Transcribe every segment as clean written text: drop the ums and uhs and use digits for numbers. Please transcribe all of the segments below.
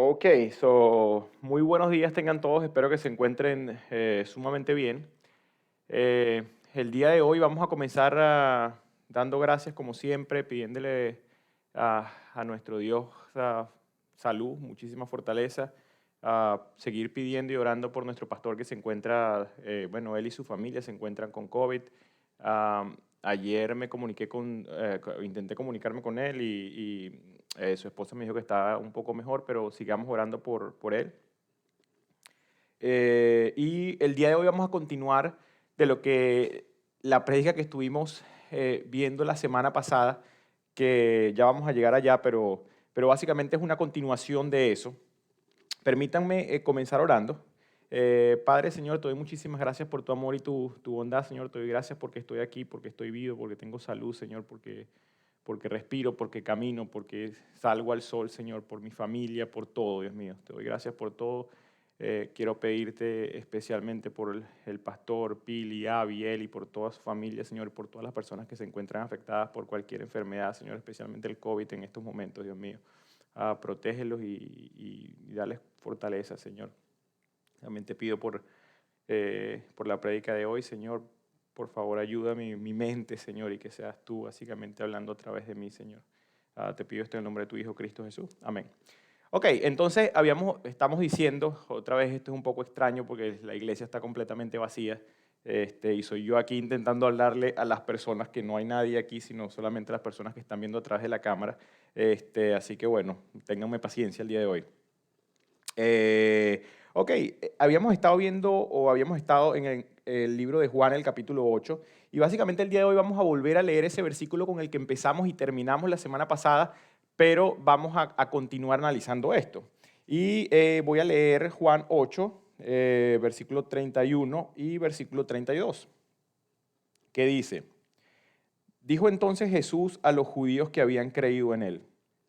Ok, muy buenos días tengan todos, espero que se encuentren sumamente bien. El día de hoy vamos a comenzar dando gracias como siempre, pidiéndole a nuestro Dios salud, muchísima fortaleza, seguir pidiendo y orando por nuestro pastor que se encuentra, bueno, él y su familia se encuentran con COVID. Ah, Ayer me comuniqué intenté comunicarme con él y su esposa me dijo que estaba un poco mejor, pero sigamos orando por él. Y el día de hoy vamos a continuar de lo que la prédica que estuvimos viendo la semana pasada, que ya vamos a llegar allá, pero básicamente es una continuación de eso. Permítanme comenzar orando. Padre, Señor, te doy muchísimas gracias por tu amor y tu bondad, Señor. Te doy gracias porque estoy aquí, porque estoy vivo, porque tengo salud, Señor, porque respiro, porque camino, porque salgo al sol, Señor, por mi familia, por todo, Dios mío. Te doy gracias por todo. Quiero pedirte especialmente por el pastor Pili, Abby, Eli, por toda su familia, Señor, por todas las personas que se encuentran afectadas por cualquier enfermedad, Señor, especialmente el COVID en estos momentos, Dios mío. Protégelos y dales fortaleza, Señor. También te pido por la prédica de hoy, Señor. Por favor, ayuda mi mente, Señor, y que seas tú básicamente hablando a través de mí, Señor. Te pido esto en el nombre de tu Hijo Cristo Jesús. Amén. Ok, entonces estamos diciendo, otra vez esto es un poco extraño porque la iglesia está completamente vacía, y soy yo aquí intentando hablarle a las personas que no hay nadie aquí, sino solamente las personas que están viendo a través de la cámara. Así que bueno, ténganme paciencia el día de hoy. Ok, habíamos estado viendo o habíamos estado en el libro de Juan, el capítulo 8, y básicamente el día de hoy vamos a volver a leer ese versículo con el que empezamos y terminamos la semana pasada, pero vamos a continuar analizando esto. Y voy a leer Juan 8, versículo 31 y versículo 32, que dice: Dijo entonces Jesús a los judíos que habían creído en él: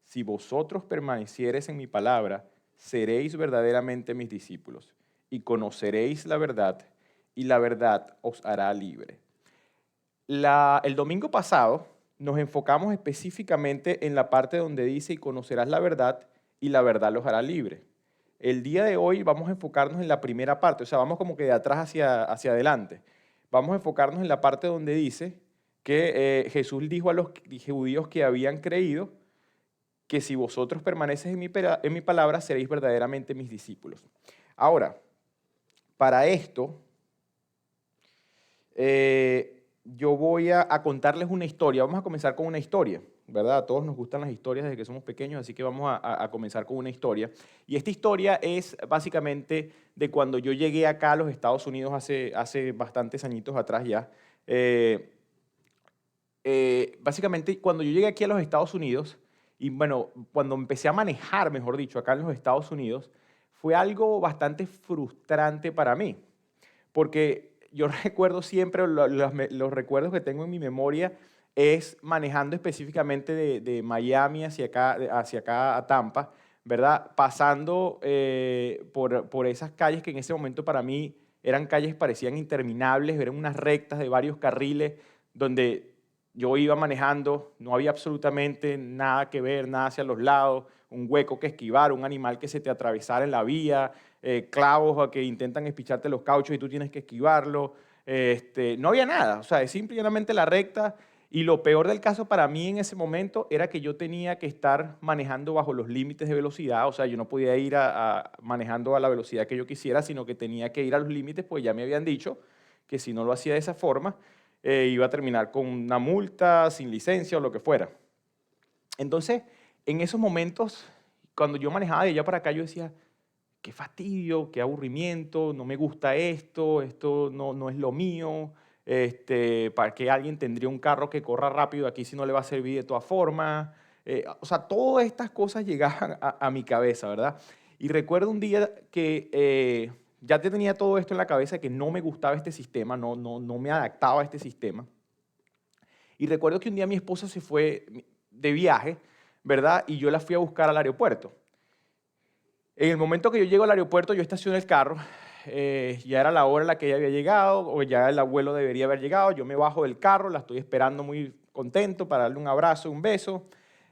Si vosotros permaneciereis en mi palabra, seréis verdaderamente mis discípulos, y conoceréis la verdad, y la verdad os hará libre. El domingo pasado nos enfocamos específicamente en la parte donde dice: y conocerás la verdad, y la verdad los hará libre. El día de hoy vamos a enfocarnos en la primera parte, o sea, vamos como que de atrás hacia adelante. Vamos a enfocarnos en la parte donde dice que Jesús dijo a los judíos que habían creído que si vosotros permaneces en mi palabra, seréis verdaderamente mis discípulos. Ahora, para esto, yo voy a contarles una historia. Vamos a comenzar con una historia, ¿verdad? A todos nos gustan las historias desde que somos pequeños, así que vamos a comenzar con una historia. Y esta historia es básicamente de cuando yo llegué acá a los Estados Unidos hace bastantes añitos atrás ya. Básicamente, cuando yo llegué aquí a los Estados Unidos, y bueno, cuando empecé a manejar, mejor dicho, acá en los Estados Unidos, fue algo bastante frustrante para mí, porque yo recuerdo siempre, los recuerdos que tengo en mi memoria es manejando específicamente de Miami hacia acá a Tampa, ¿verdad? Pasando por esas calles que en ese momento para mí eran calles parecían interminables, eran unas rectas de varios carriles donde yo iba manejando, no había absolutamente nada que ver, nada hacia los lados, un hueco que esquivar, un animal que se te atravesara en la vía, clavos que intentan espicharte los cauchos y tú tienes que esquivarlo. No había nada, o sea, es simplemente la recta. Y lo peor del caso para mí en ese momento era que yo tenía que estar manejando bajo los límites de velocidad, o sea, yo no podía ir manejando a la velocidad que yo quisiera, sino que tenía que ir a los límites, pues ya me habían dicho que si no lo hacía de esa forma, iba a terminar con una multa, sin licencia o lo que fuera. Entonces, en esos momentos, cuando yo manejaba de allá para acá, yo decía: qué fastidio, qué aburrimiento, no me gusta esto no es lo mío, ¿para qué alguien tendría un carro que corra rápido aquí si no le va a servir de todas formas? O sea, todas estas cosas llegaban a mi cabeza, ¿verdad? Y recuerdo un día que ya tenía todo esto en la cabeza, que no me gustaba este sistema, no me adaptaba a este sistema. Y recuerdo que un día mi esposa se fue de viaje, ¿verdad? Y yo la fui a buscar al aeropuerto. En el momento que yo llego al aeropuerto, yo estaciono el carro, ya era la hora en la que ella había llegado, o ya el abuelo debería haber llegado, yo me bajo del carro, la estoy esperando muy contento para darle un abrazo, un beso,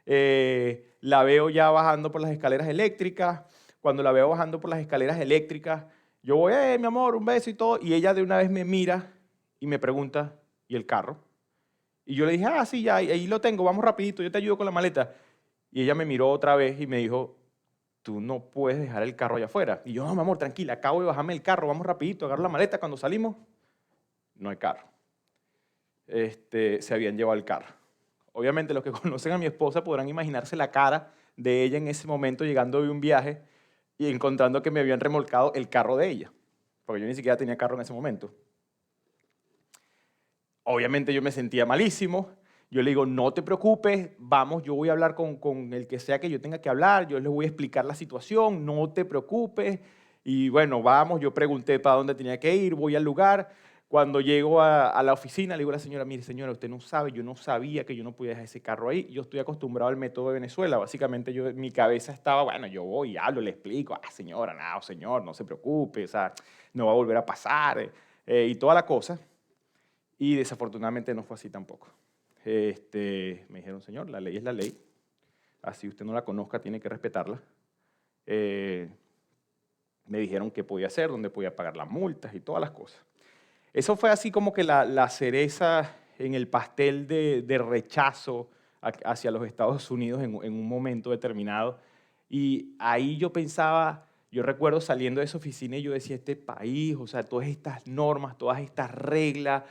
la veo ya bajando por las escaleras eléctricas, Cuando la veo bajando por las escaleras eléctricas, yo voy, mi amor, un beso y todo, y ella de una vez me mira y me pregunta, ¿y el carro? Y yo le dije, sí, ya, ahí lo tengo, vamos rapidito, yo te ayudo con la maleta. Y ella me miró otra vez y me dijo, tú no puedes dejar el carro allá afuera. Y yo, no, mi amor, tranquila, acabo de bajarme el carro, vamos rapidito, agarro la maleta. Cuando salimos, no hay carro. Se habían llevado el carro. Obviamente los que conocen a mi esposa podrán imaginarse la cara de ella en ese momento llegando de un viaje y encontrando que me habían remolcado el carro de ella, porque yo ni siquiera tenía carro en ese momento. Obviamente yo me sentía malísimo. Yo le digo, no te preocupes, vamos, yo voy a hablar con el que sea que yo tenga que hablar, yo les voy a explicar la situación, no te preocupes. Y bueno, vamos, yo pregunté para dónde tenía que ir, voy al lugar. Cuando llego a la oficina, le digo a la señora, mire señora, usted no sabe, yo no sabía que yo no podía dejar ese carro ahí. Yo estoy acostumbrado al método de Venezuela. Básicamente mi cabeza estaba, bueno, yo voy y hablo, le explico, señora, no, señor, no se preocupe, o sea, no va a volver a pasar, y toda la cosa. Y desafortunadamente no fue así tampoco. Me dijeron, señor, la ley es la ley. Así usted no la conozca, tiene que respetarla. Me dijeron qué podía hacer, dónde podía pagar las multas y todas las cosas. Eso fue así como que la cereza en el pastel de rechazo hacia los Estados Unidos en un momento determinado. Y ahí yo pensaba, yo recuerdo saliendo de esa oficina y yo decía, este país, o sea, todas estas normas, todas estas reglas,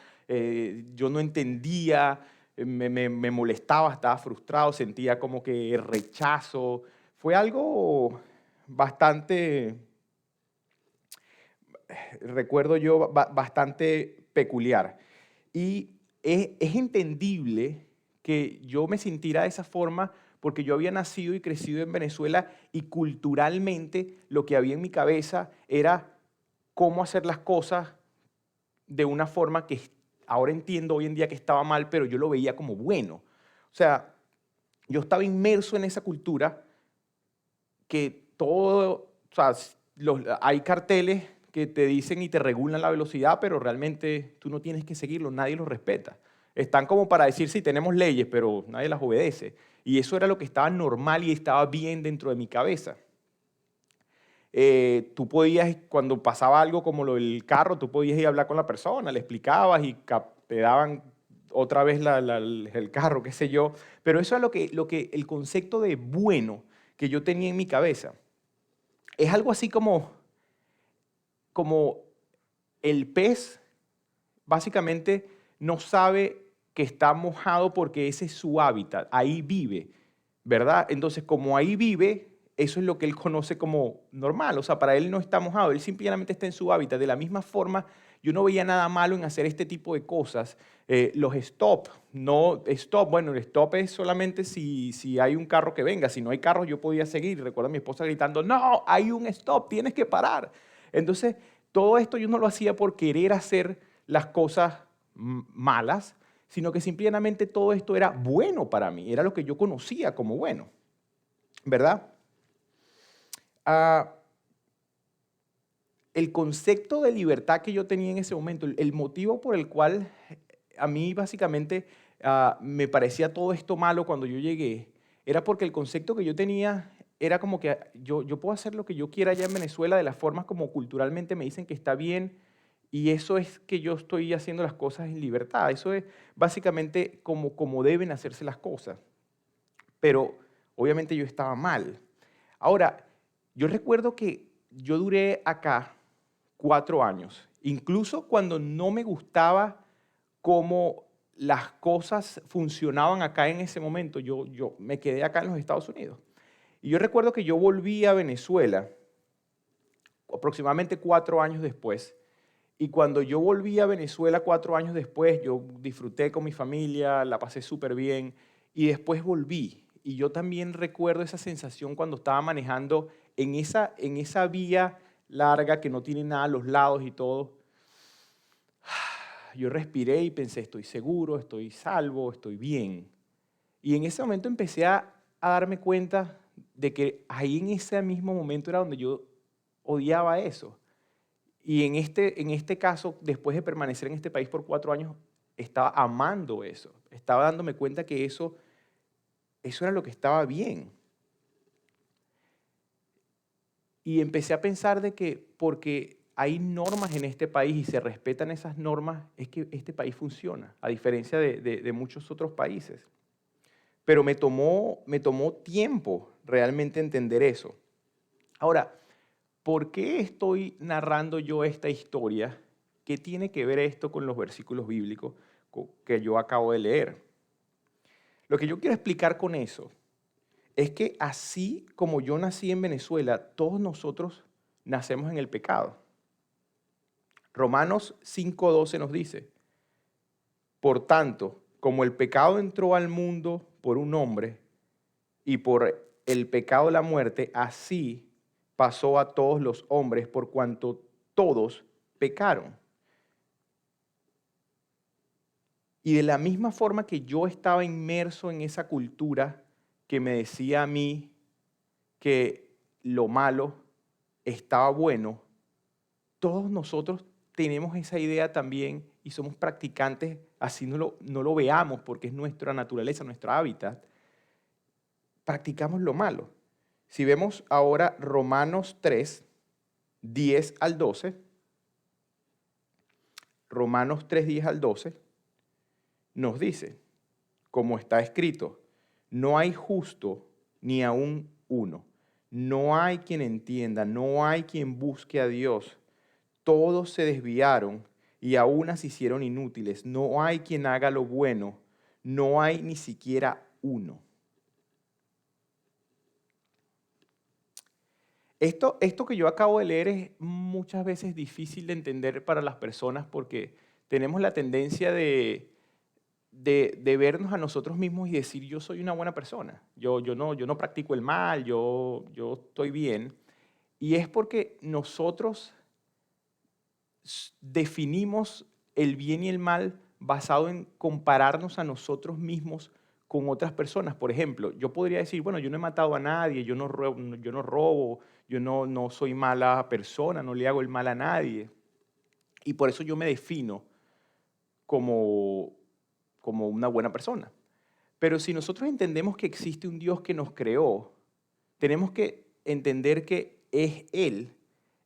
yo no entendía, me molestaba, estaba frustrado, sentía como que rechazo. Fue algo bastante, recuerdo yo, bastante peculiar. Y es entendible que yo me sintiera de esa forma porque yo había nacido y crecido en Venezuela y culturalmente lo que había en mi cabeza era cómo hacer las cosas de una forma que ahora entiendo hoy en día que estaba mal, pero yo lo veía como bueno. O sea, yo estaba inmerso en esa cultura que todo, o sea, hay carteles que te dicen y te regulan la velocidad, pero realmente tú no tienes que seguirlo, nadie los respeta. Están como para decir, sí, tenemos leyes, pero nadie las obedece. Y eso era lo que estaba normal y estaba bien dentro de mi cabeza. Tú podías, cuando pasaba algo como lo del carro, tú podías ir a hablar con la persona, le explicabas y te daban otra vez el carro, qué sé yo. Pero eso es el concepto de bueno que yo tenía en mi cabeza. Es algo así como el pez básicamente no sabe que está mojado porque ese es su hábitat, ahí vive, ¿verdad? Entonces, como ahí vive, eso es lo que él conoce como normal, o sea, para él no está mojado, él simplemente está en su hábitat. De la misma forma, yo no veía nada malo en hacer este tipo de cosas. Los stop, no stop, bueno, el stop es solamente si hay un carro que venga, si no hay carro yo podía seguir. Recuerdo a mi esposa gritando, no, hay un stop, tienes que parar. Entonces, todo esto yo no lo hacía por querer hacer las cosas malas, sino que simplemente todo esto era bueno para mí, era lo que yo conocía como bueno, ¿verdad? El concepto de libertad que yo tenía en ese momento, el motivo por el cual a mí básicamente me parecía todo esto malo cuando yo llegué, era porque el concepto que yo tenía era como que yo puedo hacer lo que yo quiera allá en Venezuela de las formas como culturalmente me dicen que está bien, y eso es que yo estoy haciendo las cosas en libertad. Eso es básicamente como deben hacerse las cosas. Pero obviamente yo estaba mal. Ahora, yo recuerdo que yo duré acá 4 años, incluso cuando no me gustaba cómo las cosas funcionaban acá en ese momento, yo me quedé acá en los Estados Unidos. Y yo recuerdo que yo volví a Venezuela aproximadamente 4 años después. Y cuando yo volví a Venezuela 4 años después, yo disfruté con mi familia, la pasé súper bien y después volví. Y yo también recuerdo esa sensación cuando estaba manejando en esa vía larga que no tiene nada a los lados y todo. Yo respiré y pensé, estoy seguro, estoy salvo, estoy bien. Y en ese momento empecé a darme cuenta de que ahí en ese mismo momento era donde yo odiaba eso. Y en este caso, después de permanecer en este país por 4 años, estaba amando eso. Estaba dándome cuenta que eso era lo que estaba bien. Y empecé a pensar de que porque hay normas en este país y se respetan esas normas, es que este país funciona, a diferencia de muchos otros países. Pero me tomó tiempo realmente entender eso. Ahora, ¿por qué estoy narrando yo esta historia? ¿Qué tiene que ver esto con los versículos bíblicos que yo acabo de leer? Lo que yo quiero explicar con eso es que así como yo nací en Venezuela, todos nosotros nacemos en el pecado. Romanos 5:12 nos dice, por tanto, como el pecado entró al mundo por un hombre y por el pecado la muerte, así pasó a todos los hombres por cuanto todos pecaron. Y de la misma forma que yo estaba inmerso en esa cultura que me decía a mí que lo malo estaba bueno, todos nosotros tenemos esa idea también y somos practicantes, así no lo veamos porque es nuestra naturaleza, nuestro hábitat, practicamos lo malo. Si vemos ahora Romanos 3, 10 al 12, Romanos 3, 10 al 12, nos dice, como está escrito, no hay justo ni aún uno, no hay quien entienda, no hay quien busque a Dios, todos se desviaron y a unas se hicieron inútiles, no hay quien haga lo bueno, no hay ni siquiera uno. Esto que yo acabo de leer es muchas veces difícil de entender para las personas porque tenemos la tendencia de vernos a nosotros mismos y decir yo soy una buena persona, yo no practico el mal, yo estoy bien. Y es porque nosotros definimos el bien y el mal basado en compararnos a nosotros mismos con otras personas. Por ejemplo, yo podría decir, bueno, yo no he matado a nadie, yo no robo, no soy mala persona, no le hago el mal a nadie. Y por eso yo me defino como, como una buena persona. Pero si nosotros entendemos que existe un Dios que nos creó, tenemos que entender que es Él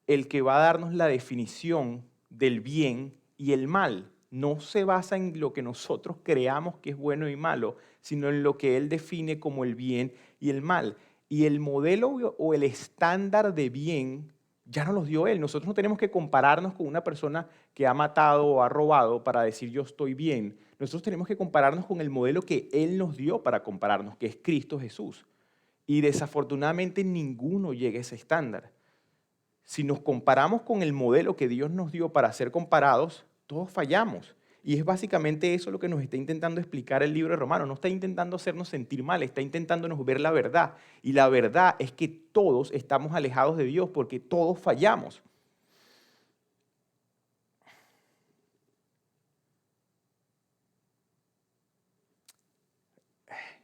el que va a darnos la definición del bien y el mal. No se basa en lo que nosotros creamos que es bueno y malo, sino en lo que Él define como el bien y el mal. Y el modelo o el estándar de bien ya nos los dio Él. Nosotros no tenemos que compararnos con una persona que ha matado o ha robado para decir yo estoy bien. Nosotros tenemos que compararnos con el modelo que Él nos dio para compararnos, que es Cristo Jesús. Y desafortunadamente ninguno llega a ese estándar. Si nos comparamos con el modelo que Dios nos dio para ser comparados, todos fallamos. Y es básicamente eso lo que nos está intentando explicar el libro de Romanos. No está intentando hacernos sentir mal, está intentándonos ver la verdad. Y la verdad es que todos estamos alejados de Dios porque todos fallamos.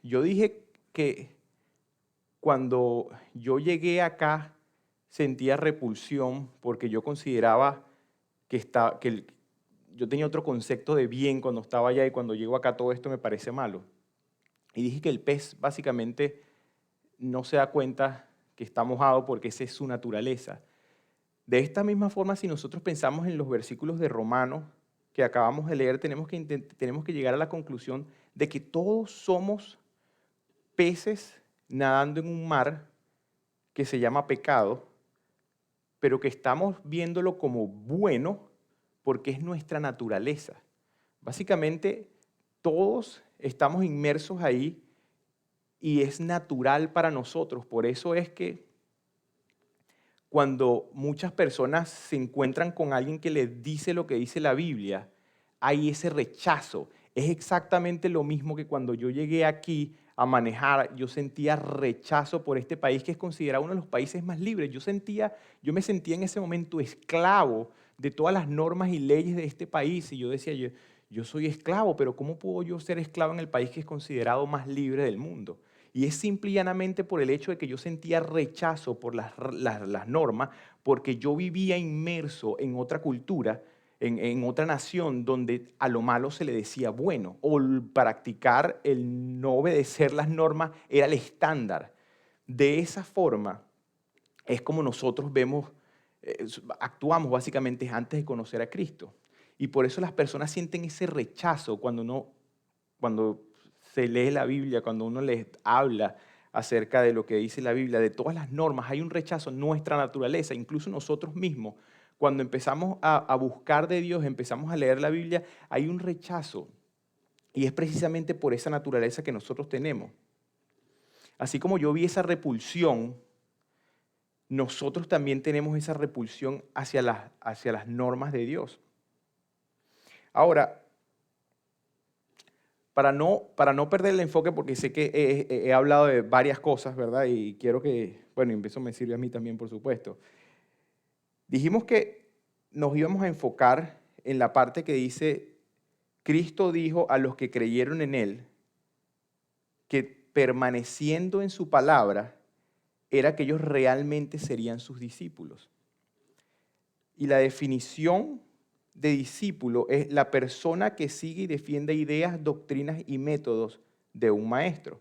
Yo dije que cuando yo llegué acá sentía repulsión porque yo consideraba yo tenía otro concepto de bien cuando estaba allá y cuando llego acá todo esto me parece malo. Y dije que el pez básicamente no se da cuenta que está mojado porque esa es su naturaleza. De esta misma forma, si nosotros pensamos en los versículos de Romanos que acabamos de leer, tenemos que llegar a la conclusión de que todos somos peces nadando en un mar que se llama pecado, pero que estamos viéndolo como bueno porque es nuestra naturaleza. Básicamente, todos estamos inmersos ahí y es natural para nosotros. Por eso es que cuando muchas personas se encuentran con alguien que les dice lo que dice la Biblia, hay ese rechazo. Es exactamente lo mismo que cuando yo llegué aquí a manejar, yo sentía rechazo por este país que es considerado uno de los países más libres. Yo me sentía en ese momento esclavo de todas las normas y leyes de este país y yo decía, yo soy esclavo, pero ¿cómo puedo yo ser esclavo en el país que es considerado más libre del mundo? Y es simple y llanamente por el hecho de que yo sentía rechazo por las normas, porque yo vivía inmerso en otra cultura, en otra nación donde a lo malo se le decía bueno, o el practicar, el no obedecer las normas era el estándar. De esa forma, es como nosotros vemos, actuamos básicamente antes de conocer a Cristo. Y por eso las personas sienten ese rechazo cuando se lee la Biblia, cuando uno les habla acerca de lo que dice la Biblia, de todas las normas, hay un rechazo en nuestra naturaleza, incluso nosotros mismos. Cuando empezamos a buscar de Dios, empezamos a leer la Biblia, hay un rechazo. Y es precisamente por esa naturaleza que nosotros tenemos. Así como yo vi esa repulsión, nosotros también tenemos esa repulsión hacia las normas de Dios. Ahora, para no perder el enfoque, porque sé que he hablado de varias cosas, ¿verdad? Y quiero que, bueno, y eso me sirve a mí también, por supuesto. Dijimos que nos íbamos a enfocar en la parte que dice, Cristo dijo a los que creyeron en Él que permaneciendo en su palabra era que ellos realmente serían sus discípulos. Y la definición de discípulo es la persona que sigue y defiende ideas, doctrinas y métodos de un maestro.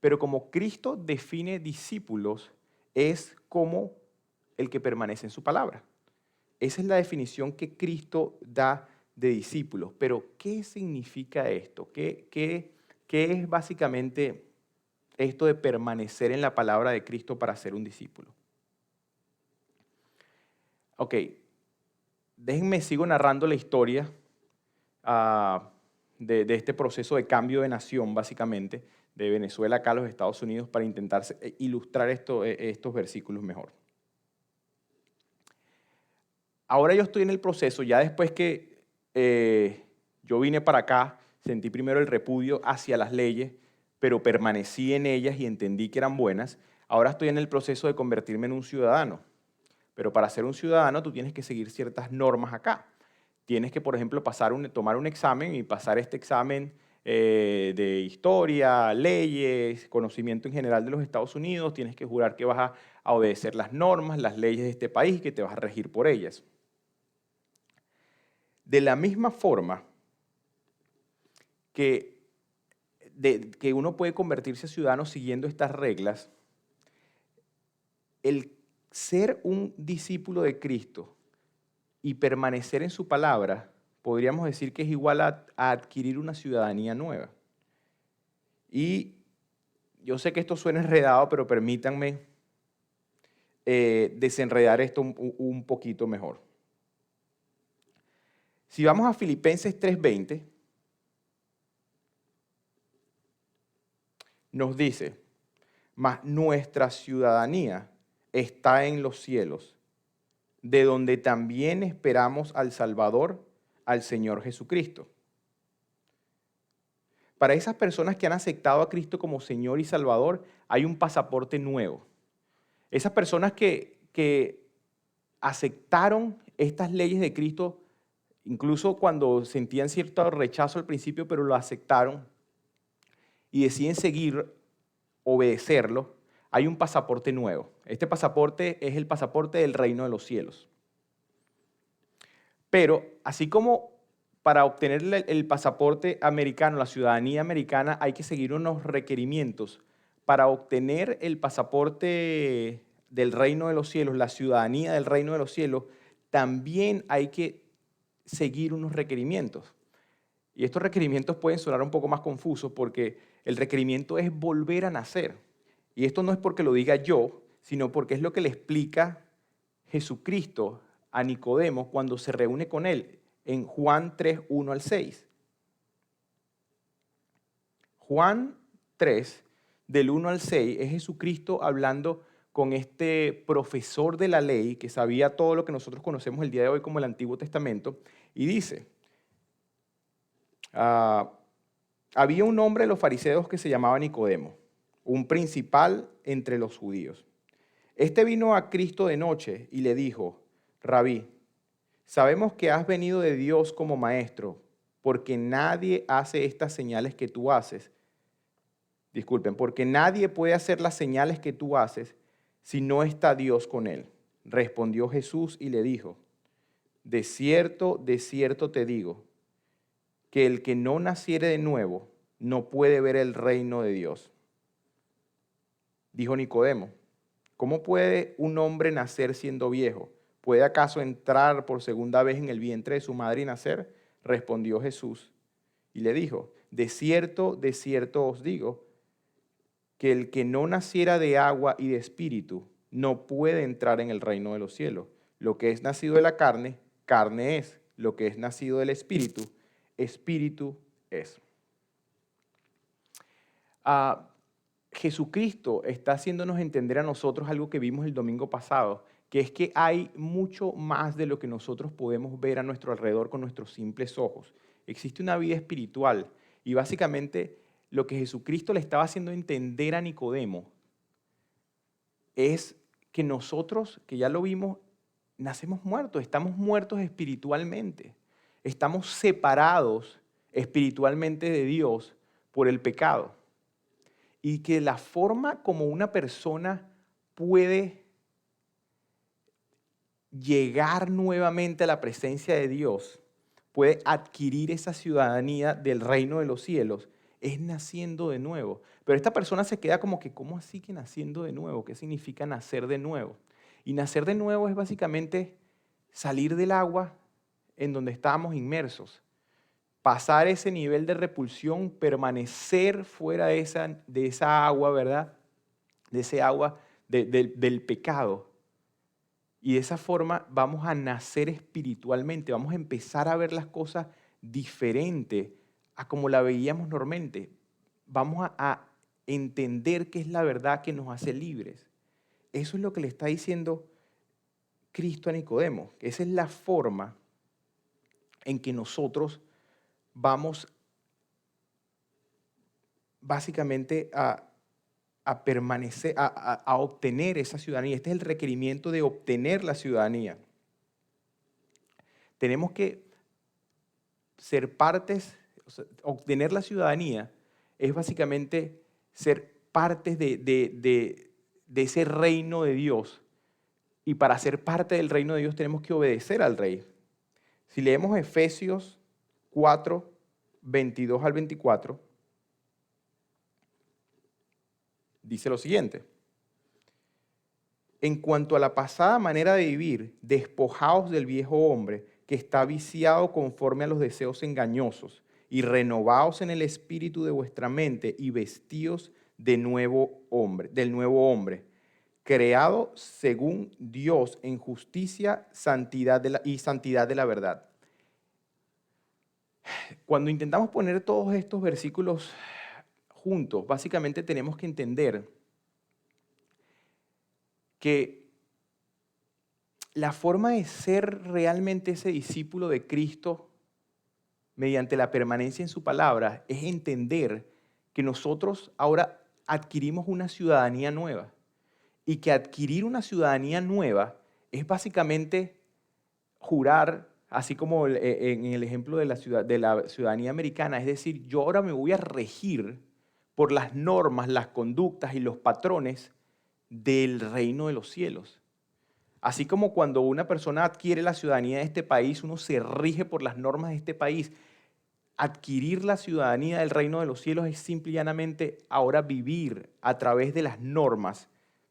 Pero como Cristo define discípulos, es como el que permanece en su palabra. Esa es la definición que Cristo da de discípulos. Pero, ¿qué significa esto? ¿Qué es básicamente esto de permanecer en la palabra de Cristo para ser un discípulo? Ok, déjenme, sigo narrando la historia de este proceso de cambio de nación, básicamente, de Venezuela acá a los Estados Unidos, para intentar ilustrar estos versículos mejor. Ahora yo estoy en el proceso, ya después que yo vine para acá, sentí primero el repudio hacia las leyes, pero permanecí en ellas y entendí que eran buenas. Ahora estoy en el proceso de convertirme en un ciudadano. Pero para ser un ciudadano tú tienes que seguir ciertas normas acá. Tienes que, por ejemplo, tomar un examen y pasar este examen de historia, leyes, conocimiento en general de los Estados Unidos. Tienes que jurar que vas a obedecer las normas, las leyes de este país, que te vas a regir por ellas. De la misma forma que uno puede convertirse en ciudadano siguiendo estas reglas, el ser un discípulo de Cristo y permanecer en su palabra, podríamos decir que es igual a adquirir una ciudadanía nueva. Y yo sé que esto suena enredado, pero permítanme desenredar esto un poquito mejor. Si vamos a Filipenses 3:20, nos dice, mas nuestra ciudadanía está en los cielos, de donde también esperamos al Salvador, al Señor Jesucristo. Para esas personas que han aceptado a Cristo como Señor y Salvador, hay un pasaporte nuevo. Esas personas que aceptaron estas leyes de Cristo, incluso cuando sentían cierto rechazo al principio, pero lo aceptaron y deciden seguir, obedecerlo, hay un pasaporte nuevo. Este pasaporte es el pasaporte del reino de los cielos. Pero así como para obtener el pasaporte americano, la ciudadanía americana, hay que seguir unos requerimientos. Para obtener el pasaporte del reino de los cielos, la ciudadanía del reino de los cielos, también hay que seguir unos requerimientos. Y estos requerimientos pueden sonar un poco más confusos porque el requerimiento es volver a nacer. Y esto no es porque lo diga yo, sino porque es lo que le explica Jesucristo a Nicodemo cuando se reúne con él en Juan 3, 1 al 6. Juan 3, del 1 al 6, es Jesucristo hablando con este profesor de la ley que sabía todo lo que nosotros conocemos el día de hoy como el Antiguo Testamento, y dice, había un hombre de los fariseos que se llamaba Nicodemo, un principal entre los judíos. Este vino a Cristo de noche y le dijo, Rabí, sabemos que has venido de Dios como maestro, porque nadie hace estas señales que tú haces. Disculpen, porque nadie puede hacer las señales que tú haces si no está Dios con él. Respondió Jesús y le dijo, de cierto te digo, que el que no naciere de nuevo no puede ver el reino de Dios. Dijo Nicodemo, ¿Cómo puede un hombre nacer siendo viejo? ¿Puede acaso entrar por segunda vez en el vientre de su madre y nacer? Respondió Jesús y le dijo, de cierto os digo, que el que no naciera de agua y de espíritu no puede entrar en el reino de los cielos. Lo que es nacido de la carne, carne es. Lo que es nacido del espíritu, espíritu es. Jesucristo está haciéndonos entender a nosotros algo que vimos el domingo pasado, que es que hay mucho más de lo que nosotros podemos ver a nuestro alrededor con nuestros simples ojos. Existe una vida espiritual y básicamente lo que Jesucristo le estaba haciendo entender a Nicodemo es que nosotros, que ya lo vimos, nacemos muertos, estamos muertos espiritualmente, estamos separados espiritualmente de Dios por el pecado. Y que la forma como una persona puede llegar nuevamente a la presencia de Dios, puede adquirir esa ciudadanía del reino de los cielos, es naciendo de nuevo. Pero esta persona se queda como que, ¿cómo así que naciendo de nuevo? ¿Qué significa nacer de nuevo? Y nacer de nuevo es básicamente salir del agua en donde estábamos inmersos, pasar ese nivel de repulsión, permanecer fuera de esa agua, ¿verdad? De ese agua del pecado. Y de esa forma vamos a nacer espiritualmente, vamos a empezar a ver las cosas diferente a como la veíamos normalmente. Vamos a entender qué es la verdad que nos hace libres. Eso es lo que le está diciendo Cristo a Nicodemo, que esa es la forma en que nosotros vamos básicamente a permanecer, a obtener esa ciudadanía. Este es el requerimiento de obtener la ciudadanía. Tenemos que ser partes, o sea, obtener la ciudadanía es básicamente ser partes de ese reino de Dios. Y para ser parte del reino de Dios tenemos que obedecer al rey. Si leemos Efesios 4, 22 al 24, dice lo siguiente. En cuanto a la pasada manera de vivir, despojaos del viejo hombre que está viciado conforme a los deseos engañosos y renovaos en el espíritu de vuestra mente y vestíos del nuevo hombre, creado según Dios en justicia y santidad de la verdad. Cuando intentamos poner todos estos versículos juntos, básicamente tenemos que entender que la forma de ser realmente ese discípulo de Cristo mediante la permanencia en su palabra es entender que nosotros ahora adquirimos una ciudadanía nueva y que adquirir una ciudadanía nueva es básicamente jurar, así como en el ejemplo de la ciudadanía americana, es decir, yo ahora me voy a regir por las normas, las conductas y los patrones del reino de los cielos. Así como cuando una persona adquiere la ciudadanía de este país, uno se rige por las normas de este país. Adquirir la ciudadanía del reino de los cielos es simple y llanamente ahora vivir a través de las normas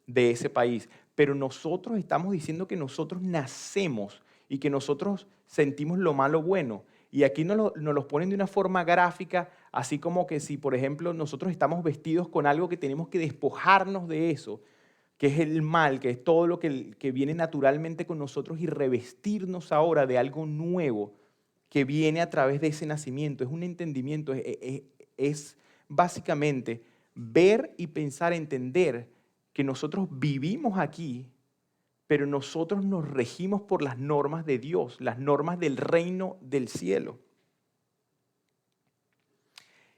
de ese país. Pero nosotros estamos diciendo que nosotros nacemos y que nosotros sentimos lo malo bueno. Y aquí nos los ponen de una forma gráfica, así como que si, por ejemplo, nosotros estamos vestidos con algo que tenemos que despojarnos de eso, que es el mal, que es todo lo que viene naturalmente con nosotros y revestirnos ahora de algo nuevo que viene a través de ese nacimiento. Es un entendimiento, es básicamente ver y pensar, entender que nosotros vivimos aquí, pero nosotros nos regimos por las normas de Dios, las normas del reino del cielo.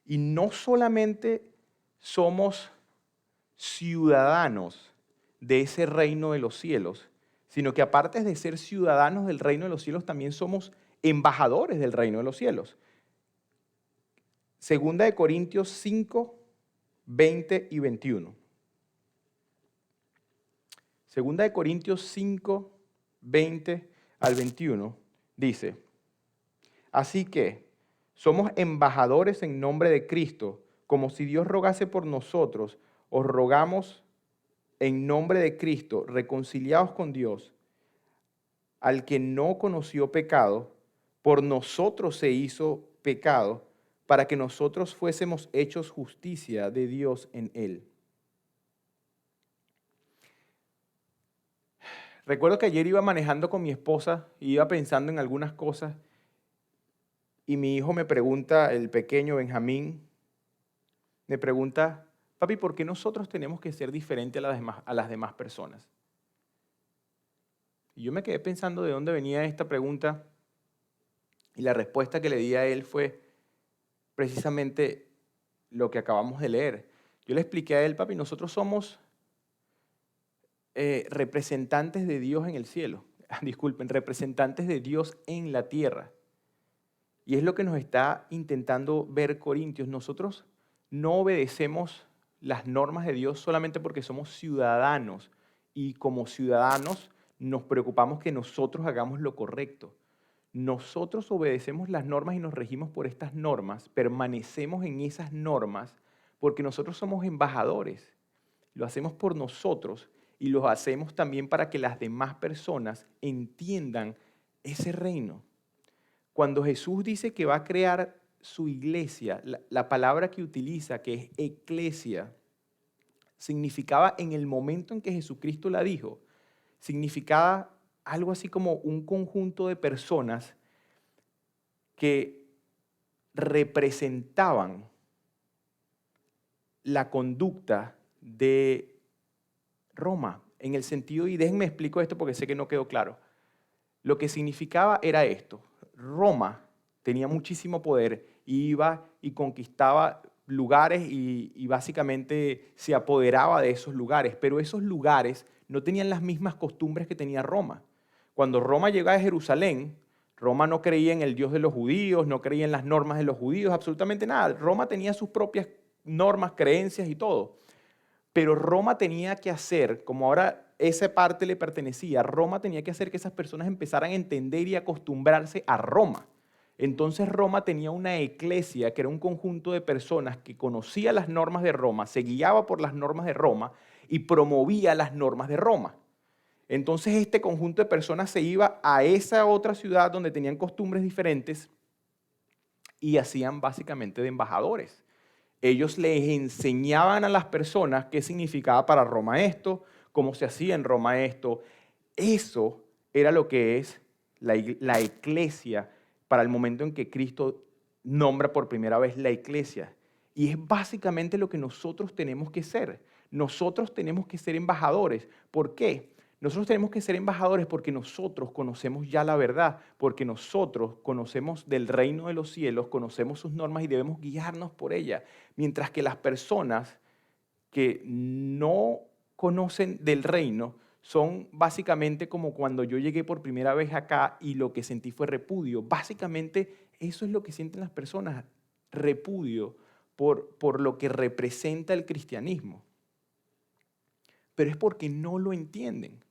Y no solamente somos ciudadanos de ese reino de los cielos, sino que aparte de ser ciudadanos del reino de los cielos, también somos embajadores del reino de los cielos. Segunda de Corintios 5, 20 y 21. Segunda de Corintios 5, 20 al 21 dice, así que somos embajadores en nombre de Cristo, como si Dios rogase por nosotros, os rogamos en nombre de Cristo, reconciliados con Dios, al que no conoció pecado, por nosotros se hizo pecado, para que nosotros fuésemos hechos justicia de Dios en él. Recuerdo que ayer iba manejando con mi esposa y iba pensando en algunas cosas y mi hijo me pregunta, el pequeño Benjamín, me pregunta, papi, ¿por qué nosotros tenemos que ser diferentes a las demás personas? Y yo me quedé pensando de dónde venía esta pregunta y la respuesta que le di a él fue precisamente lo que acabamos de leer. Yo le expliqué a él, papi, nosotros somos representantes de Dios en el cielo. Disculpen, representantes de Dios en la tierra. Y es lo que nos está intentando ver Corintios. Nosotros no obedecemos las normas de Dios solamente porque somos ciudadanos y como ciudadanos nos preocupamos que nosotros hagamos lo correcto. Nosotros obedecemos las normas y nos regimos por estas normas, permanecemos en esas normas porque nosotros somos embajadores. Lo hacemos por nosotros y lo hacemos también para que las demás personas entiendan ese reino. Cuando Jesús dice que va a crear su iglesia, la palabra que utiliza, que es eclesia, significaba en el momento en que Jesucristo la dijo, significaba algo así como un conjunto de personas que representaban la conducta de Roma, en el sentido, y déjenme explico esto porque sé que no quedó claro. Lo que significaba era esto. Roma tenía muchísimo poder, iba y conquistaba lugares y básicamente se apoderaba de esos lugares, pero esos lugares no tenían las mismas costumbres que tenía Roma. Cuando Roma llegó a Jerusalén, Roma no creía en el Dios de los judíos, no creía en las normas de los judíos, absolutamente nada. Roma tenía sus propias normas, creencias y todo. Pero Roma tenía que hacer, como ahora esa parte le pertenecía, Roma tenía que hacer que esas personas empezaran a entender y acostumbrarse a Roma. Entonces Roma tenía una eclesia que era un conjunto de personas que conocía las normas de Roma, se guiaba por las normas de Roma y promovía las normas de Roma. Entonces este conjunto de personas se iba a esa otra ciudad donde tenían costumbres diferentes y hacían básicamente de embajadores. Ellos les enseñaban a las personas qué significaba para Roma esto, cómo se hacía en Roma esto. Eso era lo que es la iglesia para el momento en que Cristo nombra por primera vez la iglesia. Y es básicamente lo que nosotros tenemos que ser. Nosotros tenemos que ser embajadores. ¿Por qué? Nosotros tenemos que ser embajadores porque nosotros conocemos ya la verdad, porque nosotros conocemos del reino de los cielos, conocemos sus normas y debemos guiarnos por ellas. Mientras que las personas que no conocen del reino son básicamente como cuando yo llegué por primera vez acá y lo que sentí fue repudio. Básicamente eso es lo que sienten las personas, repudio por lo que representa el cristianismo. Pero es porque no lo entienden.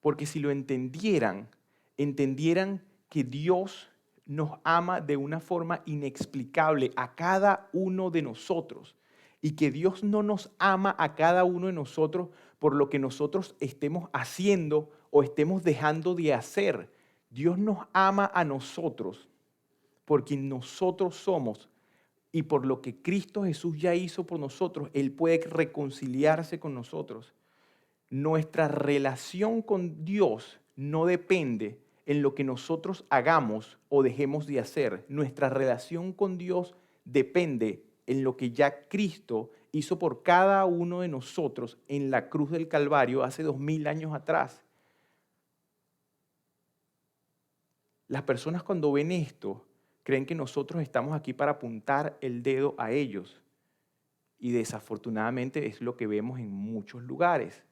Porque si lo entendieran, entendieran que Dios nos ama de una forma inexplicable a cada uno de nosotros y que Dios no nos ama a cada uno de nosotros por lo que nosotros estemos haciendo o estemos dejando de hacer. Dios nos ama a nosotros por quien nosotros somos y por lo que Cristo Jesús ya hizo por nosotros. Él puede reconciliarse con nosotros. Nuestra relación con Dios no depende en lo que nosotros hagamos o dejemos de hacer. Nuestra relación con Dios depende en lo que ya Cristo hizo por cada uno de nosotros en la cruz del Calvario hace 2000 años atrás. Las personas cuando ven esto creen que nosotros estamos aquí para apuntar el dedo a ellos y desafortunadamente es lo que vemos en muchos lugares.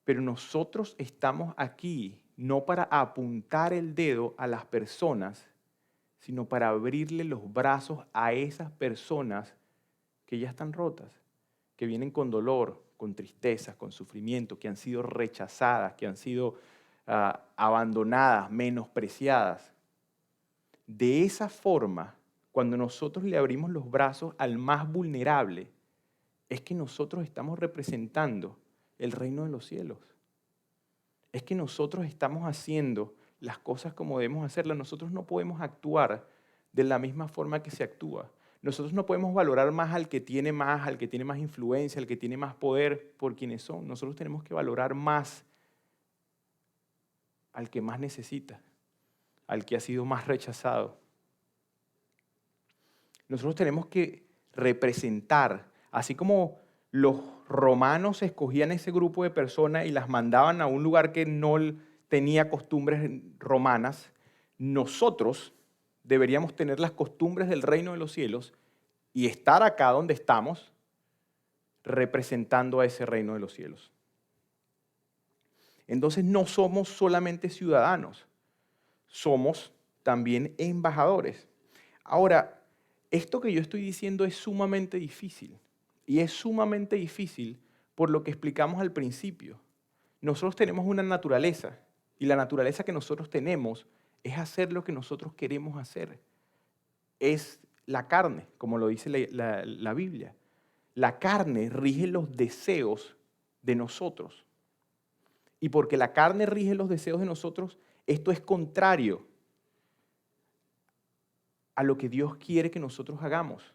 Pero nosotros estamos aquí no para apuntar el dedo a las personas, sino para abrirle los brazos a esas personas que ya están rotas, que vienen con dolor, con tristeza, con sufrimiento, que han sido rechazadas, que han sido abandonadas, menospreciadas. De esa forma, cuando nosotros le abrimos los brazos al más vulnerable, es que nosotros estamos representando el reino de los cielos. Es que nosotros estamos haciendo las cosas como debemos hacerlas. Nosotros no podemos actuar de la misma forma que se actúa. Nosotros no podemos valorar más al que tiene más, al que tiene más influencia, al que tiene más poder por quienes son. Nosotros tenemos que valorar más al que más necesita, al que ha sido más rechazado. Nosotros tenemos que representar, así como los romanos escogían ese grupo de personas y las mandaban a un lugar que no tenía costumbres romanas, nosotros deberíamos tener las costumbres del reino de los cielos y estar acá donde estamos representando a ese reino de los cielos. Entonces no somos solamente ciudadanos, somos también embajadores. Ahora, esto que yo estoy diciendo es sumamente difícil. Y es sumamente difícil por lo que explicamos al principio. Nosotros tenemos una naturaleza y la naturaleza que nosotros tenemos es hacer lo que nosotros queremos hacer. Es la carne, como lo dice la Biblia. La carne rige los deseos de nosotros. Y porque la carne rige los deseos de nosotros, esto es contrario a lo que Dios quiere que nosotros hagamos.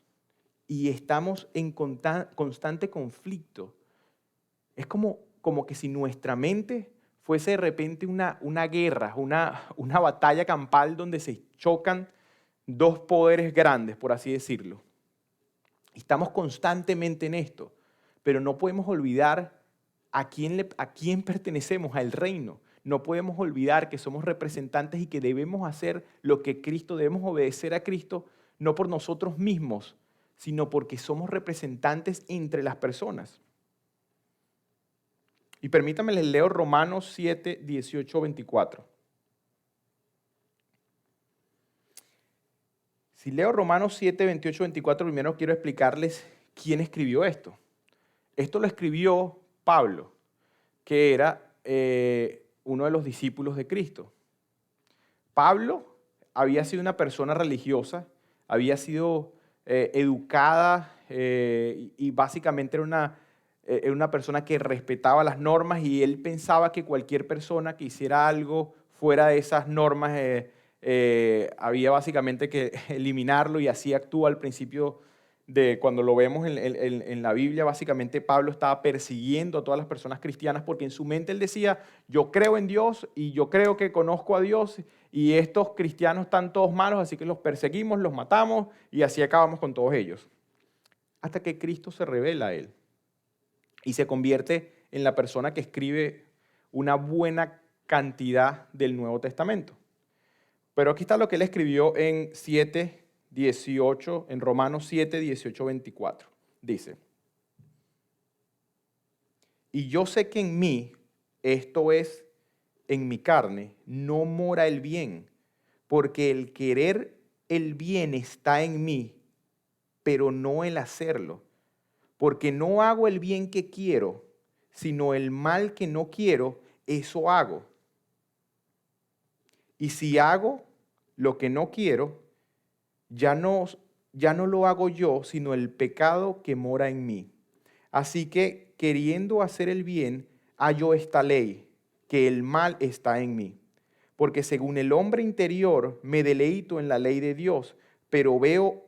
Y estamos en constante conflicto. Es como que si nuestra mente fuese de repente una guerra, una batalla campal donde se chocan dos poderes grandes, por así decirlo. Estamos constantemente en esto, pero no podemos olvidar a quién pertenecemos, al reino. No podemos olvidar que somos representantes y que debemos hacer lo que Cristo, debemos obedecer a Cristo, no por nosotros mismos, sino porque somos representantes entre las personas. Y permítanme, les leo Romanos 7, 18, 24. Si leo Romanos 7, 28, 24, primero quiero explicarles quién escribió esto. Esto lo escribió Pablo, que era uno de los discípulos de Cristo. Pablo había sido una persona religiosa, había sido educada y básicamente era una persona que respetaba las normas y él pensaba que cualquier persona que hiciera algo fuera de esas normas había básicamente que eliminarlo y así actúa al principio de cuando lo vemos en la Biblia. Básicamente Pablo estaba persiguiendo a todas las personas cristianas porque en su mente él decía, yo creo en Dios y yo creo que conozco a Dios y estos cristianos están todos malos, así que los perseguimos, los matamos y así acabamos con todos ellos. Hasta que Cristo se revela a él y se convierte en la persona que escribe una buena cantidad del Nuevo Testamento. Pero aquí está lo que él escribió en 7:18, en Romanos 7, 18, 24. Dice, y yo sé que en mí, esto es, en mi carne, no mora el bien, porque el querer el bien está en mí, pero no el hacerlo. Porque no hago el bien que quiero, sino el mal que no quiero, eso hago. Y si hago lo que no quiero, ya no lo hago yo, sino el pecado que mora en mí. Así que, queriendo hacer el bien, hallo esta ley, que el mal está en mí. Porque según el hombre interior me deleito en la ley de Dios, pero veo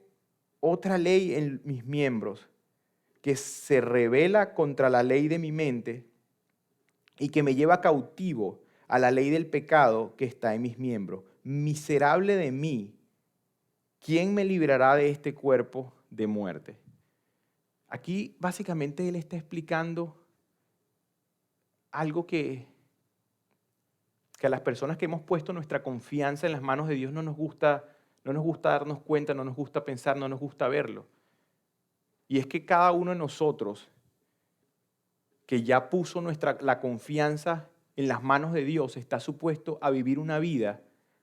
otra ley en mis miembros, que se rebela contra la ley de mi mente y que me lleva cautivo a la ley del pecado que está en mis miembros. Miserable de mí, ¿quién me librará de este cuerpo de muerte? Aquí básicamente él está explicando algo que a las personas que hemos puesto nuestra confianza en las manos de Dios no nos gusta darnos cuenta, no nos gusta pensar, no nos gusta verlo. Y es que cada uno de nosotros que ya puso la confianza en las manos de Dios está supuesto a vivir una vida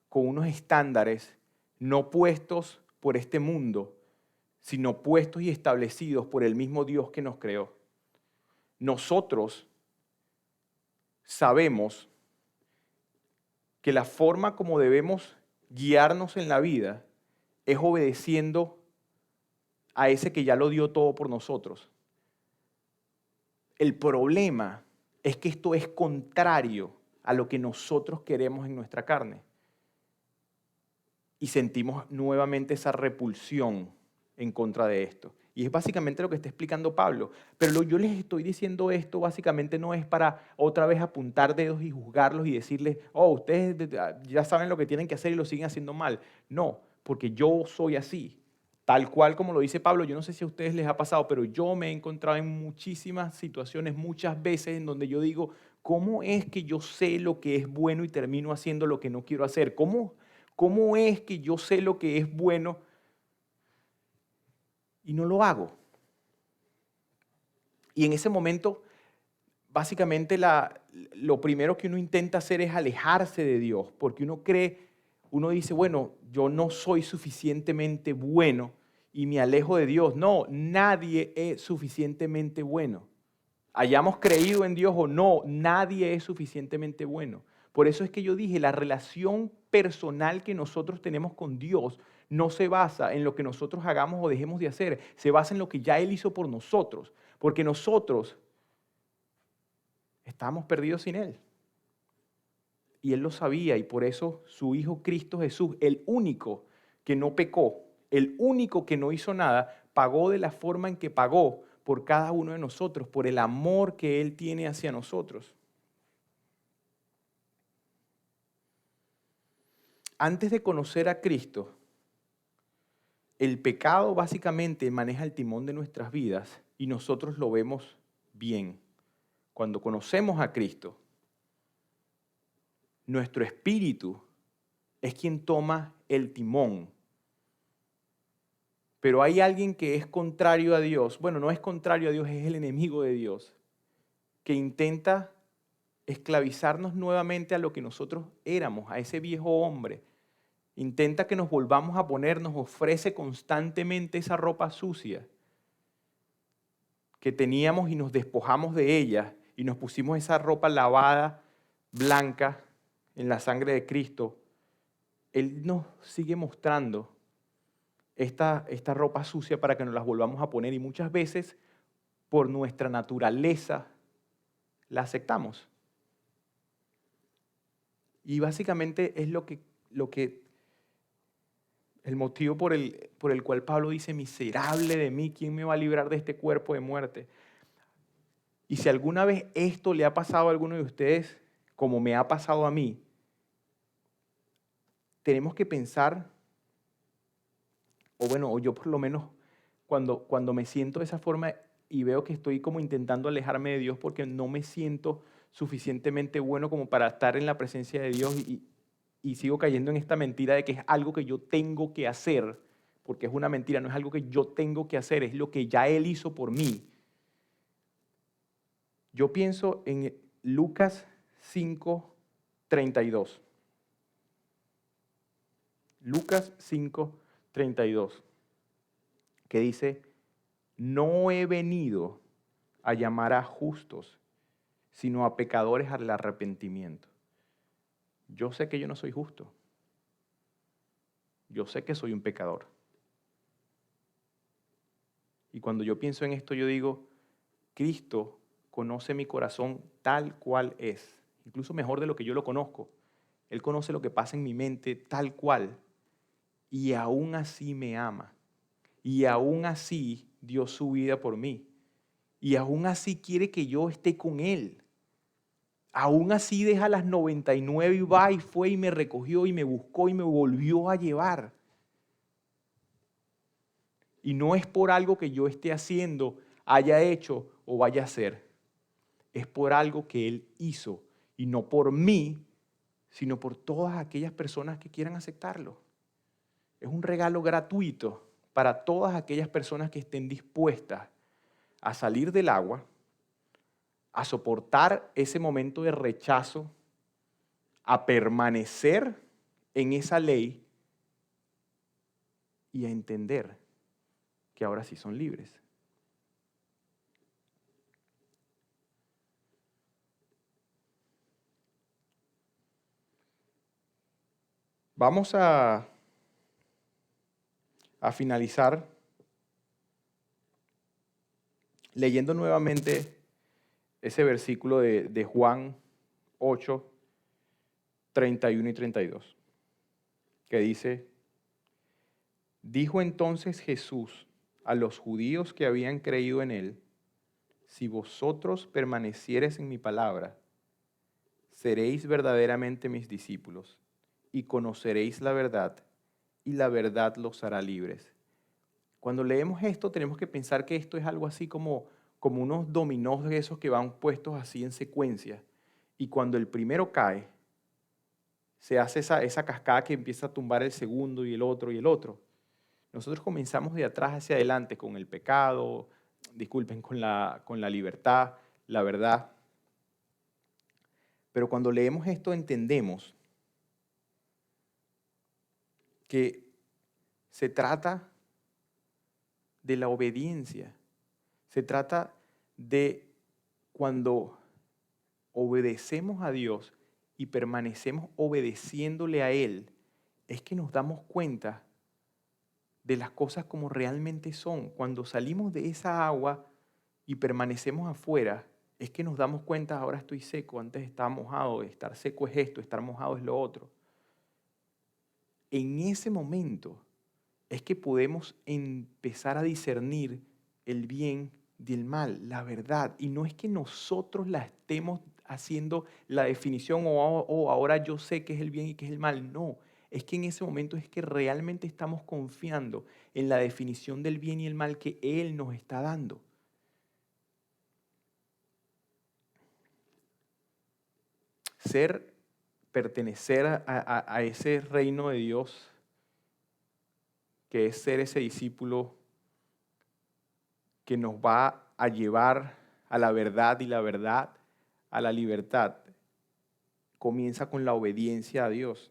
con unos estándares no puestos por este mundo, sino puestos y establecidos por el mismo Dios que nos creó. Nosotros sabemos que la forma como debemos guiarnos en la vida es obedeciendo a ese que ya lo dio todo por nosotros. El problema es que esto es contrario a lo que nosotros queremos en nuestra carne. Y sentimos nuevamente esa repulsión en contra de esto. Y es básicamente lo que está explicando Pablo. Pero yo les estoy diciendo esto básicamente no es para otra vez apuntar dedos y juzgarlos y decirles, oh, ustedes ya saben lo que tienen que hacer y lo siguen haciendo mal. No, porque yo soy así. Tal cual como lo dice Pablo, yo no sé si a ustedes les ha pasado, pero yo me he encontrado en muchísimas situaciones, muchas veces en donde yo digo, ¿cómo es que yo sé lo que es bueno y termino haciendo lo que no quiero hacer? ¿Cómo es que yo sé lo que es bueno y no lo hago? Y en ese momento, básicamente lo primero que uno intenta hacer es alejarse de Dios, porque uno dice, bueno, yo no soy suficientemente bueno y me alejo de Dios. No, nadie es suficientemente bueno. Hayamos creído en Dios o no, nadie es suficientemente bueno. Por eso es que yo dije, la relación personal que nosotros tenemos con Dios no se basa en lo que nosotros hagamos o dejemos de hacer, se basa en lo que ya Él hizo por nosotros, porque nosotros estábamos perdidos sin Él. Y Él lo sabía y por eso su Hijo Cristo Jesús, el único que no pecó, el único que no hizo nada, pagó de la forma en que pagó por cada uno de nosotros, por el amor que Él tiene hacia nosotros. Antes de conocer a Cristo, el pecado básicamente maneja el timón de nuestras vidas y nosotros lo vemos bien. Cuando conocemos a Cristo, nuestro espíritu es quien toma el timón. Pero hay alguien que es contrario a Dios, bueno, no es contrario a Dios, es el enemigo de Dios, que intenta esclavizarnos nuevamente a lo que nosotros éramos, a ese viejo hombre. Intenta que nos volvamos a poner, nos ofrece constantemente esa ropa sucia que teníamos y nos despojamos de ella y nos pusimos esa ropa lavada, blanca, en la sangre de Cristo. Él nos sigue mostrando esta ropa sucia para que nos las volvamos a poner y muchas veces por nuestra naturaleza la aceptamos. Y básicamente es el motivo por el cual Pablo dice, miserable de mí, ¿quién me va a librar de este cuerpo de muerte? Y si alguna vez esto le ha pasado a alguno de ustedes, como me ha pasado a mí, tenemos que pensar, o yo por lo menos, cuando me siento de esa forma y veo que estoy como intentando alejarme de Dios porque no me siento suficientemente bueno como para estar en la presencia de Dios y sigo cayendo en esta mentira de que es algo que yo tengo que hacer, porque es una mentira, no es algo que yo tengo que hacer, es lo que ya Él hizo por mí. Yo pienso en Lucas 5:32. Lucas 5:32, que dice, no he venido a llamar a justos, sino a pecadores al arrepentimiento. Yo sé que yo no soy justo. Yo sé que soy un pecador. Y cuando yo pienso en esto, yo digo, Cristo conoce mi corazón tal cual es, incluso mejor de lo que yo lo conozco. Él conoce lo que pasa en mi mente tal cual y aún así me ama. Y aún así dio su vida por mí. Y aún así quiere que yo esté con Él. Aún así deja las 99 y va y fue y me recogió y me buscó y me volvió a llevar. Y no es por algo que yo esté haciendo, haya hecho o vaya a hacer. Es por algo que Él hizo. Y no por mí, sino por todas aquellas personas que quieran aceptarlo. Es un regalo gratuito para todas aquellas personas que estén dispuestas a salir del agua, a soportar ese momento de rechazo, a permanecer en esa ley y a entender que ahora sí son libres. Vamos a finalizar leyendo nuevamente ese versículo de Juan 8, 31 y 32, que dice, dijo entonces Jesús a los judíos que habían creído en él, si vosotros permaneciereis en mi palabra, seréis verdaderamente mis discípulos y conoceréis la verdad, y la verdad los hará libres. Cuando leemos esto tenemos que pensar que esto es algo así como unos dominós de esos que van puestos así en secuencia. Y cuando el primero cae, se hace esa cascada que empieza a tumbar el segundo y el otro y el otro. Nosotros comenzamos de atrás hacia adelante con el pecado, disculpen, con la libertad, la verdad. Pero cuando leemos esto entendemos que se trata de la obediencia. Se trata de cuando obedecemos a Dios y permanecemos obedeciéndole a Él, es que nos damos cuenta de las cosas como realmente son. Cuando salimos de esa agua y permanecemos afuera, es que nos damos cuenta, ahora estoy seco, antes estaba mojado, estar seco es esto, estar mojado es lo otro. En ese momento es que podemos empezar a discernir el bien del mal, la verdad. Y no es que nosotros la estemos haciendo la definición o ahora yo sé qué es el bien y qué es el mal. No, es que en ese momento es que realmente estamos confiando en la definición del bien y el mal que Él nos está dando. Pertenecer a ese reino de Dios, que es ser ese discípulo que nos va a llevar a la verdad y la verdad a la libertad, comienza con la obediencia a Dios.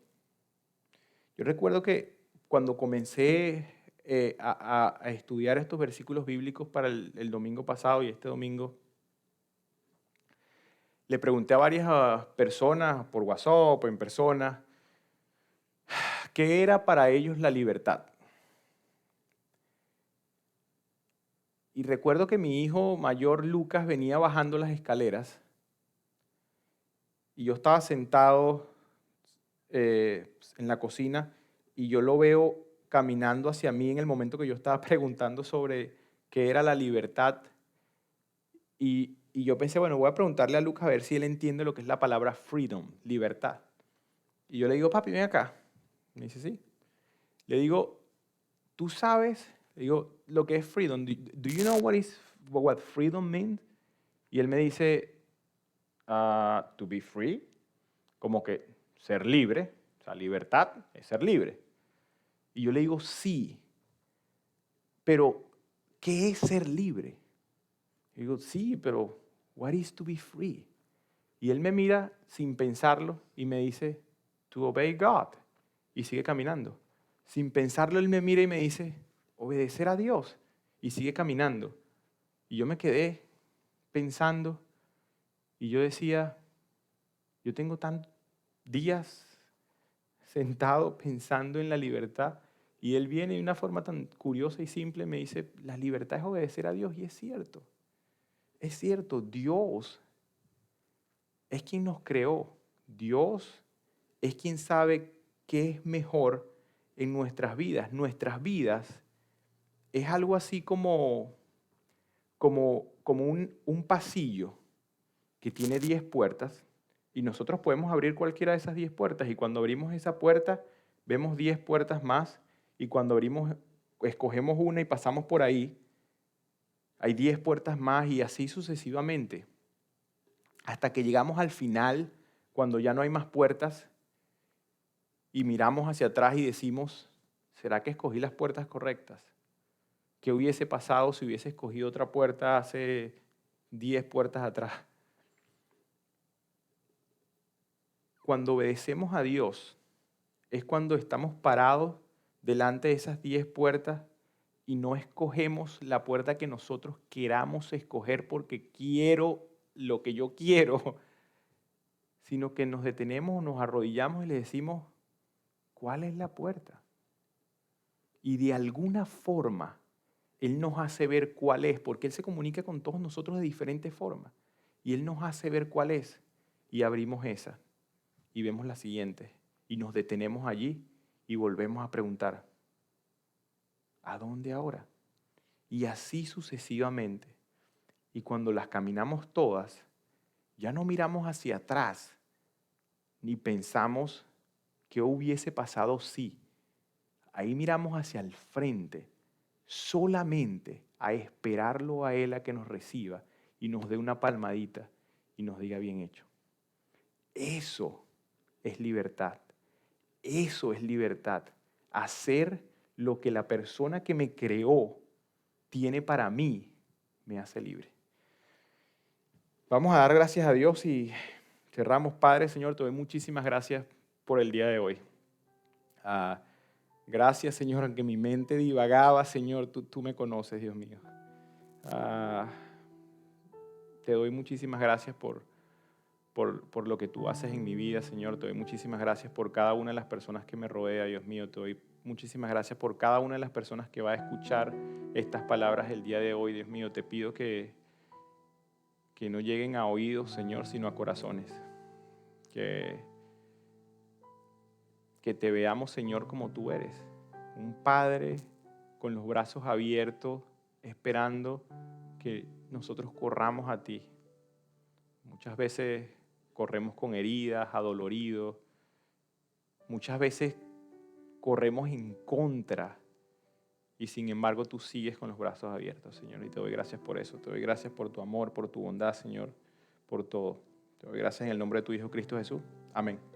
Yo recuerdo que cuando comencé a estudiar estos versículos bíblicos para el domingo pasado y este domingo, le pregunté a varias personas por WhatsApp o en persona, ¿qué era para ellos la libertad? Y recuerdo que mi hijo mayor, Lucas, venía bajando las escaleras y yo estaba sentado en la cocina y yo lo veo caminando hacia mí en el momento que yo estaba preguntando sobre qué era la libertad. Y yo pensé, bueno, voy a preguntarle a Lucas a ver si él entiende lo que es la palabra freedom, libertad. Y yo le digo, papi, ven acá. Me dice, sí. Le digo, ¿tú sabes? Le digo, lo que es freedom. Do you know what freedom means? Y él me dice, to be free, como que ser libre, o sea, libertad es ser libre. Y yo le digo, sí, pero ¿qué es ser libre? Y digo, sí, pero what is to be free? Y él me mira sin pensarlo y me dice, to obey God. Y sigue caminando. Sin pensarlo, él me mira y me dice, obedecer a Dios. Y sigue caminando. Y yo me quedé pensando y yo decía, yo tengo tantos días sentado pensando en la libertad y él viene de una forma tan curiosa y simple, me dice, la libertad es obedecer a Dios y es cierto, Dios es quien nos creó, Dios es quien sabe qué es mejor en nuestras vidas es algo así como un pasillo que tiene 10 puertas y nosotros podemos abrir cualquiera de esas 10 puertas y cuando abrimos esa puerta vemos 10 puertas más y cuando escogemos una y pasamos por ahí, hay 10 puertas más y así sucesivamente. Hasta que llegamos al final, cuando ya no hay más puertas y miramos hacia atrás y decimos, ¿será que escogí las puertas correctas? ¿Qué hubiese pasado si hubiese escogido otra puerta hace 10 puertas atrás? Cuando obedecemos a Dios, es cuando estamos parados delante de esas 10 puertas y no escogemos la puerta que nosotros queramos escoger porque quiero lo que yo quiero, sino que nos detenemos, nos arrodillamos y le decimos, ¿cuál es la puerta? Y de alguna forma, Él nos hace ver cuál es, porque Él se comunica con todos nosotros de diferentes formas. Y Él nos hace ver cuál es. Y abrimos esa. Y vemos la siguiente. Y nos detenemos allí y volvemos a preguntar, ¿a dónde ahora? Y así sucesivamente. Y cuando las caminamos todas, ya no miramos hacia atrás, ni pensamos qué hubiese pasado si. Ahí miramos hacia el frente, solamente a esperarlo a Él a que nos reciba y nos dé una palmadita y nos diga bien hecho. Eso es libertad. Eso es libertad. Hacer lo que la persona que me creó tiene para mí me hace libre. Vamos a dar gracias a Dios y cerramos. Padre, Señor, te doy muchísimas gracias por el día de hoy. Gracias, Señor, aunque mi mente divagaba, Señor, tú me conoces, Dios mío. Te doy muchísimas gracias por lo que tú haces en mi vida, Señor. Te doy muchísimas gracias por cada una de las personas que me rodea, Dios mío. Te doy muchísimas gracias por cada una de las personas que va a escuchar estas palabras el día de hoy, Dios mío. Te pido que no lleguen a oídos, Señor, sino a corazones. Que te veamos, Señor, como tú eres. Un Padre con los brazos abiertos, esperando que nosotros corramos a ti. Muchas veces corremos con heridas, adoloridos. Muchas veces corremos en contra. Y sin embargo tú sigues con los brazos abiertos, Señor. Y te doy gracias por eso. Te doy gracias por tu amor, por tu bondad, Señor, por todo. Te doy gracias en el nombre de tu Hijo Cristo Jesús. Amén.